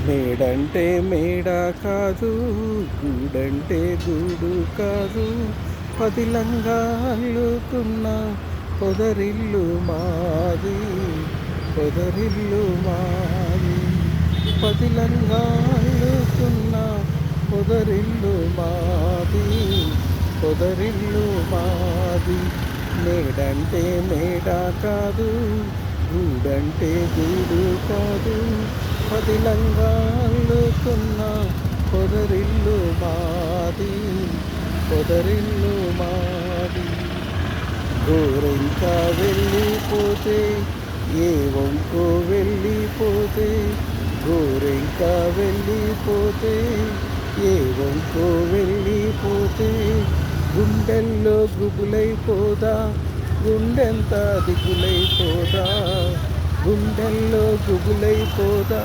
మేడంటే మేడ కాదు, గూడంటే గూడు కాదు, పదిలంగా అల్లుకున్న పొదరిల్లు మాది, పొదరిల్లు మాది. పదిలంగా అల్లుకున్న పొదరిల్లు మాది, పొదరిల్లు మాది. మేడంటే మేడ కాదు, గూడంటే గూడు కాదు, పదిలంగా అల్లుకున్న పొదరిల్లు మాది, పొదరిల్లు మాది. గోరింకా వెళ్ళిపోతే ఏ వంకో వెళ్ళిపోతే, గోరింకా వెళ్ళిపోతే ఏ వంకో వెళ్ళిపోతే, గుండెల్లో గుబులైపోదా, గుండెంత దిగులైపోదా, గుండెల్లో గుబులైపోదా,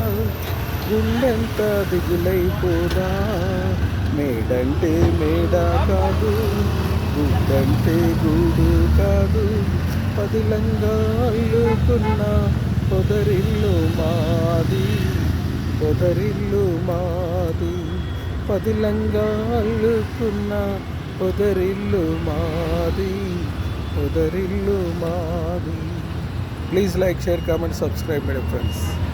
గుండెంత దిగులైపోదా. మేడంటే మేడ కాదు, గూడంటే గూడు కాదు, పదిలంగా అల్లుకున్న పొదరిల్లు మాది, పొదరిల్లు మాది. పదిలంగా అల్లుకున్న పొదరిల్లు మాది, పొదరిల్లు మాది. Please like, share, comment, subscribe, my friends.